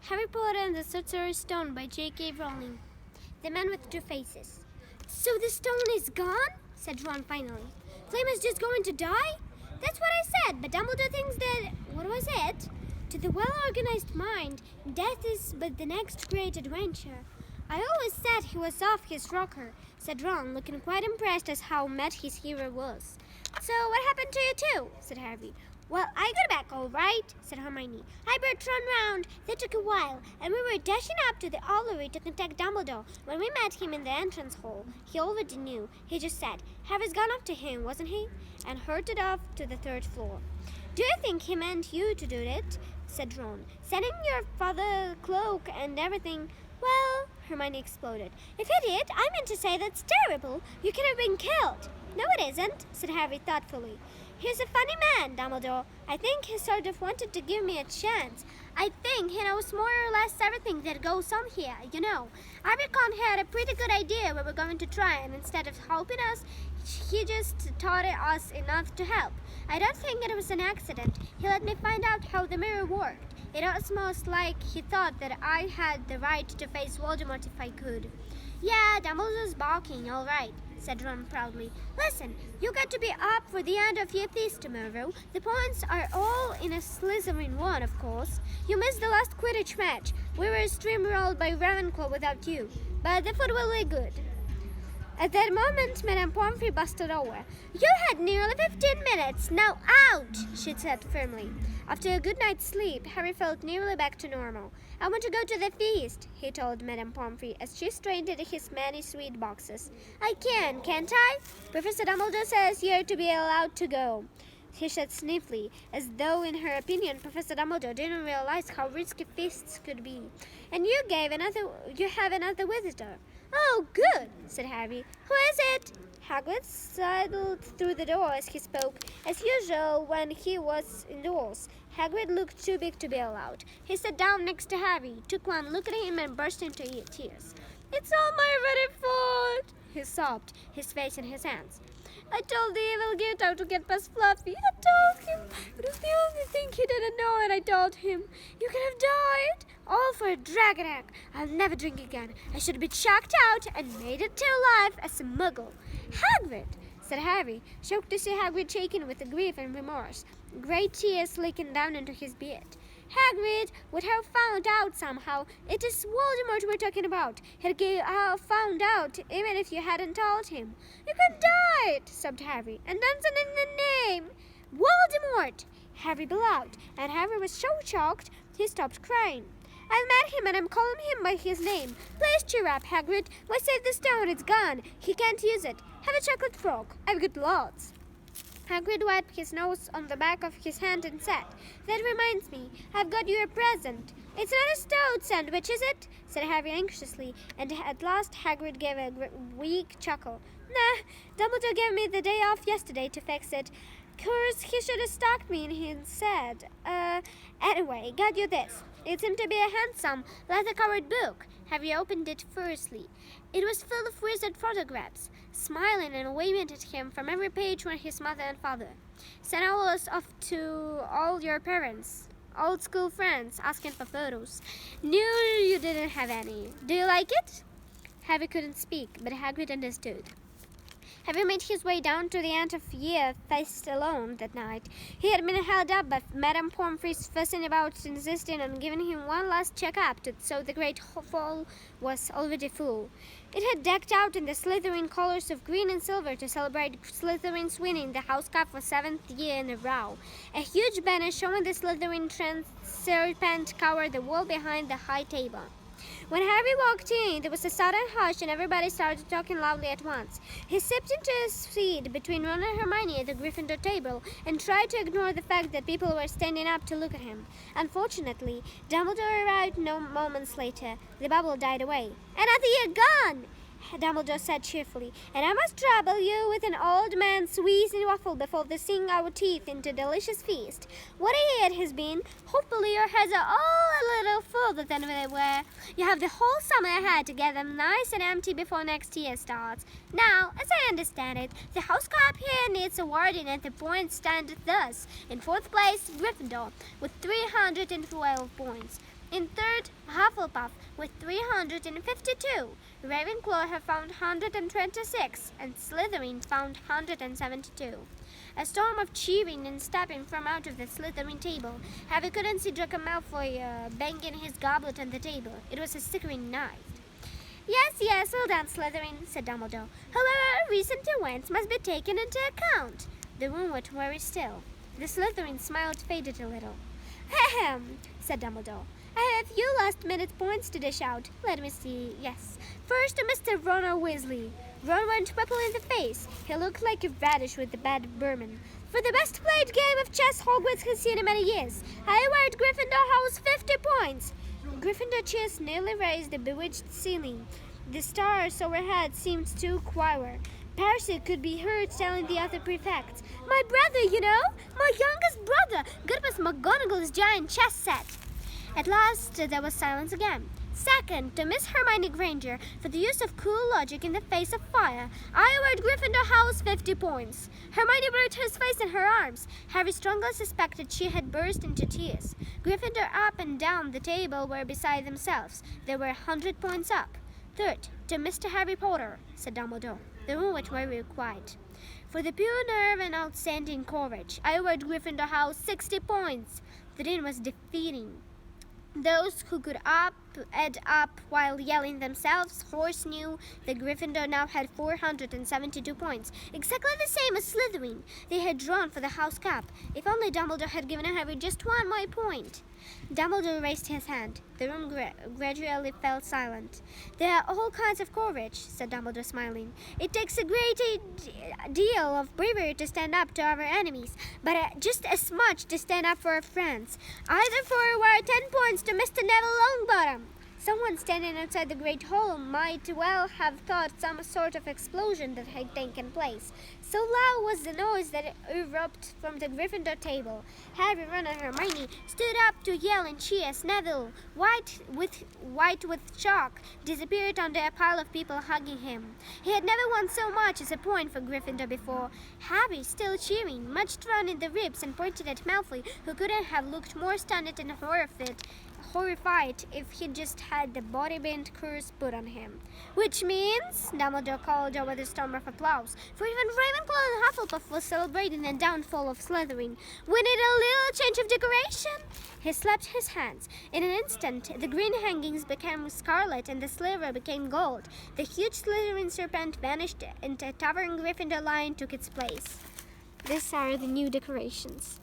Harry Potter and the Sorcerer's Stone by J.K. Rowling. The Man with Two Faces. So the stone is gone? Said Ron finally. Flame is just going to die? That's what I said, but Dumbledore thinks that... What was it? To the well-organized mind, death is but the next great adventure. I always said he was off his rocker, said Ron, looking quite impressed as how mad his hero was. So what happened to you too? Said Harry. Well, I got back all right, said Hermione. I brought Ron round. That took a while, and we were dashing up to the Owlery to contact Dumbledore. When we met him in the entrance hall, he already knew. He just said, Harry's gone up to him, wasn't he? And hurried off to the third floor. Do you think he meant you to do it? Said Ron. Sending your father cloak and everything. Well, Hermione exploded. If he did, I meant to say that's terrible. You could have been killed. No, it isn't, said Harry thoughtfully. He's a funny man, Dumbledore. I think he sort of wanted to give me a chance. I think he knows more or less everything that goes on here, you know. I reckon he had a pretty good idea we were going to try, and instead of helping us, he just taught us enough to help. I don't think it was an accident. He let me find out how the mirror worked. It was most like he thought that I had the right to face Voldemort if I could. Yeah, Dumbledore's balking, all right, said Ron proudly. Listen, you got to be up for the end of your thesis tomorrow. The points are all in a Slytherin one, of course. You missed the last Quidditch match. We were steamrolled by Ravenclaw without you, but the food will be good. At that moment, Madame Pomfrey busted over. You had nearly 15 minutes. Now out, she said firmly. After a good night's sleep, Harry felt nearly back to normal. I want to go to the feast, he told Madame Pomfrey as she straightened his many sweet boxes. I can't I? Professor Dumbledore says you're to be allowed to go. He said sniffly, as though in her opinion Professor Dumbledore didn't realize how risky feasts could be. And you have another visitor. Oh, good, said Harry. Who is it? Hagrid sidled through the door as he spoke. As usual, when he was indoors, Hagrid looked too big to be allowed. He sat down next to Harry, took one look at him, and burst into tears. It's all my very fault, he sobbed, his face in his hands. I told the evil gift how to get past Fluffy. I told him. It was the only thing he didn't know, and I told him. You could have died. All for a dragon egg. I'll never drink again. I should have been chucked out and made it to life as a muggle. Hagrid, said Harry, shocked to see Hagrid shaken with grief and remorse, great tears leaking down into his beard. Hagrid would have found out somehow. It is Voldemort we're talking about. He'd have found out even if you hadn't told him. You could die, sobbed Harry, and that's in the name. Voldemort! Harry bellowed, and Harry was so shocked he stopped crying. I've met him and I'm calling him by his name. Please cheer up, Hagrid. We saved the stone. It's gone. He can't use it. Have a chocolate frog. I've got lots. Hagrid wiped his nose on the back of his hand and said, That reminds me, I've got you a present. It's not a stout sandwich, is it? Said Harry anxiously, and at last Hagrid gave a weak chuckle. Nah, Dumbledore gave me the day off yesterday to fix it. Course, he should have stalked me instead. Anyway, got you this. It seemed to be a handsome, leather-covered book. Harry opened it fiercely. It was full of wizard photographs. Smiling and waving at him from every page were his mother and father. Sent all us off to all your parents, old school friends, asking for photos. Knew you didn't have any. Do you like it? Harry couldn't speak, but Hagrid understood. Harry made his way down to the end of year feast alone that night. He had been held up by Madame Pomfrey's fussing about, insisting on giving him one last check-up, so the great hall was already full. It had decked out in the Slytherin colors of green and silver to celebrate Slytherin's winning the House Cup for 7th year in a row. A huge banner showing the Slytherin serpent covered the wall behind the high table. When Harry walked in, there was a sudden hush and everybody started talking loudly at once. He slipped into his seat between Ron and Hermione at the Gryffindor table and tried to ignore the fact that people were standing up to look at him. Unfortunately, Dumbledore arrived no moments later. The bubble died away. Another year gone! Dumbledore said cheerfully, and I must trouble you with an old man's wheezy waffle before they sink our teeth into a delicious feast. What a year it has been. Hopefully your heads are all a little fuller than they were. You have the whole summer ahead to get them nice and empty before next year starts. Now, as I understand it, the House Cup here needs awarding and the points stand thus. In 4th place, Gryffindor, with 312 points. In third, Hufflepuff with 352. Ravenclaw have found 126, and Slytherin found 172. A storm of cheering and stamping from out of the Slytherin table. Harry couldn't see Draco Malfoy banging his goblet on the table. It was a sickening night. Yes, well done, Slytherin, said Dumbledore. However, recent events must be taken into account. The room was very still. The Slytherin smiled faded a little. Ahem, said Dumbledore. I have a few last-minute points to dish out. Let me see. Yes. First, to Mr. Ron Weasley. Ron went purple in the face. He looked like a radish with the bad vermin. For the best played game of chess Hogwarts has seen in many years, I award Gryffindor House 50 points. Gryffindor cheers nearly raised the bewitched ceiling. The stars overhead seemed to quiver. Percy could be heard telling the other prefects, "My brother, you know, my youngest brother, got Miss McGonagall's giant chess set." At last, there was silence again. Second, to Miss Hermione Granger for the use of cool logic in the face of fire. I award Gryffindor House 50 points. Hermione buried her face in her arms. Harry strongly suspected she had burst into tears. Gryffindor up and down the table were beside themselves. They were 100 points up. Third, to Mr. Harry Potter, said Dumbledore. The room was very quiet. For the pure nerve and outstanding courage, I award Gryffindor House 60 points. The din was defeating. Those who could add up while yelling themselves hoarse knew that Gryffindor now had 472 points, exactly the same as Slytherin. They had drawn for the house cup. If only Dumbledore had given Harry just one more point. Dumbledore raised his hand. The room gradually fell silent. There are all kinds of courage, said Dumbledore, smiling. It takes a great deal of bravery to stand up to our enemies, but just as much to stand up for our friends. I therefore award 10 points to Mr. Neville Longbottom. Someone standing outside the great hall might well have thought some sort of explosion that had taken place. So loud was the noise that erupted from the Gryffindor table. Harry, Ron, and Hermione stood up to yell and cheer as Neville, white with shock, disappeared under a pile of people hugging him. He had never won so much as a point for Gryffindor before. Harry, still cheering, munched Ron in the ribs and pointed at Malfoy, who couldn't have looked more stunned and horrified if he just had the body-bent curse put on him. Which means, Dumbledore called over the storm of applause, for even Ravenclaw and Hufflepuff was celebrating the downfall of Slytherin. We need a little change of decoration. He slapped his hands. In an instant, the green hangings became scarlet and the silver became gold. The huge Slytherin serpent vanished and a towering Gryffindor lion took its place. These are the new decorations.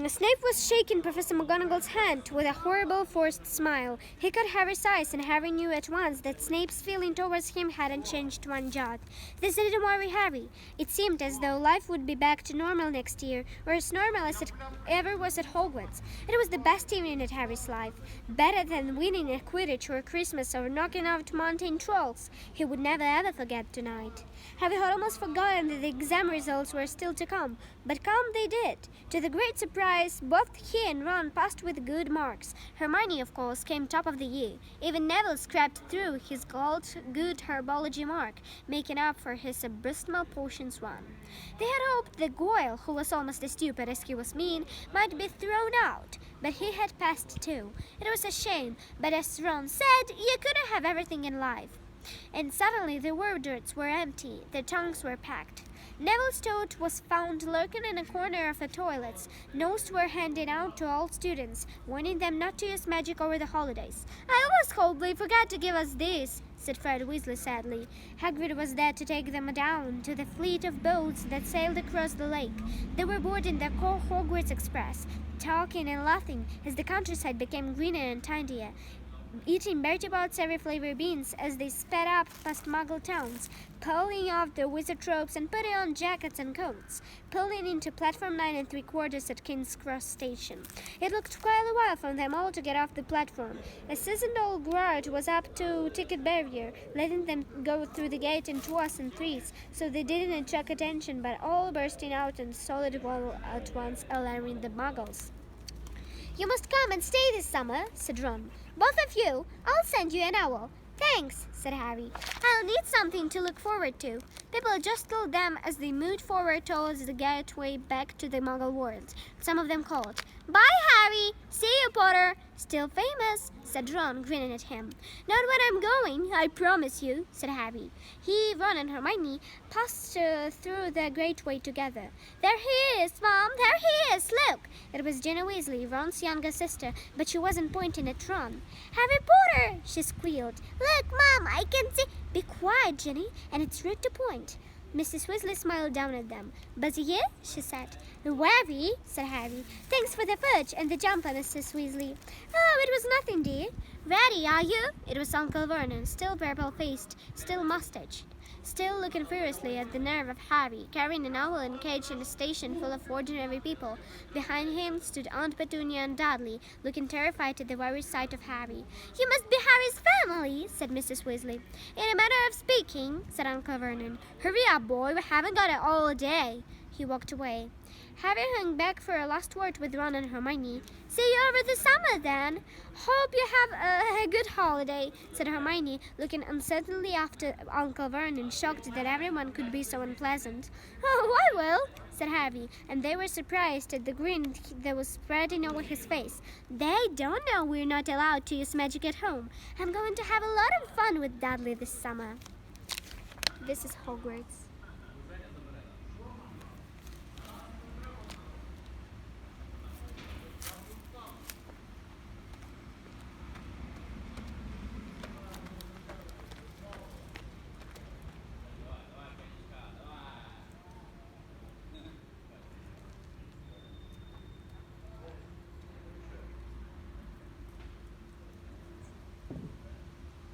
Snape was shaking Professor McGonagall's hand with a horrible forced smile. He caught Harry's eyes, and Harry knew at once that Snape's feeling towards him hadn't changed one jot. This didn't worry Harry. It seemed as though life would be back to normal next year, or as normal as it ever was at Hogwarts. It was the best evening in Harry's life, better than winning at Quidditch or Christmas or knocking out mountain trolls. He would never ever forget tonight. Harry had almost forgotten that the exam results were still to come, but come they did. To the great surprise, both he and Ron passed with good marks. Hermione, of course, came top of the year. Even Neville scrapped through his good herbology mark, making up for his abysmal potions run. They had hoped that Goyle, who was almost as stupid as he was mean, might be thrown out, but he had passed too. It was a shame, but as Ron said, you couldn't have everything in life. And suddenly the wardrobes were empty, their tongues were packed. Neville's toad was found lurking in a corner of the toilets. Notes were handed out to all students, warning them not to use magic over the holidays. I almost hope they forgot to give us this, said Fred Weasley sadly. Hagrid was there to take them down to the fleet of boats that sailed across the lake. They were boarding the Hogwarts Express, talking and laughing as the countryside became greener and tidier, eating Bertie Bott's every flavor beans as they sped up past Muggle towns, pulling off their wizard robes and putting on jackets and coats, pulling into platform 9 3/4 at King's Cross Station. It looked quite a while for them all to get off the platform. A seasoned old guard was up to ticket barrier, letting them go through the gate in 2s and 3s, so they didn't attract attention, but all bursting out in solid wall at once, alarming the Muggles. You must come and stay this summer, said Ron. Both of you. I'll send you an owl. Thanks, said Harry. they'll need something to look forward to. People jostled them as they moved forward towards the gateway back to the Muggle world. Some of them called, "Bye, Harry! See you, Potter! Still famous," said Ron, grinning at him. "Not when I'm going, I promise you," said Harry. He, Ron, and Hermione passed through the gateway together. "There he is, Mom! There he is! Look!" It was Ginny Weasley, Ron's younger sister, but she wasn't pointing at Ron. "Harry Potter!" she squealed. "Look, Mom, I can see—" "Be quiet, Ginny, and it's rude to point." Mrs. Weasley smiled down at them. "Busy here?" she said. "Very," said Harry. "Thanks for the fudge and the jumper, Mrs. Weasley." "Oh, it was nothing, dear." "Ready, are you?" It was Uncle Vernon, still purple-faced, still mustached, still looking furiously at the nerve of Harry, carrying an owl encaged in a station full of ordinary people. Behind him stood Aunt Petunia and Dudley, looking terrified at the very sight of Harry. "You must be Harry's family," said Mrs. Weasley. "In a manner of speaking," said Uncle Vernon. "Hurry up, boy, we haven't got it all day." He walked away. Harry hung back for a last word with Ron and Hermione. "See you over the summer, then." "Hope you have a good holiday," said Hermione, looking uncertainly after Uncle Vernon, shocked that everyone could be so unpleasant. "Oh, I will," said Harry, and they were surprised at the grin that was spreading over his face. "They don't know we're not allowed to use magic at home. I'm going to have a lot of fun with Dudley this summer." This is Hogwarts.